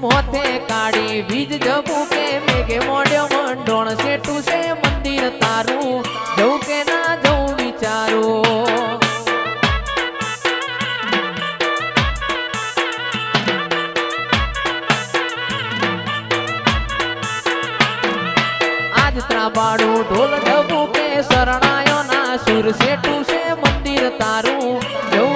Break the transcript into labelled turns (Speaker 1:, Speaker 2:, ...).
Speaker 1: મોથે કાળી વીજ જબુ કે મેઘે મોડ્યો મંડોણ સેટું છે મંદિર તારું જવું કે ના જવું વિચારું આજ ત્રાબાડું ઢોલ ઢબુ કે શરણાયો ના સુર સેટું છે મંદિર તારું જવું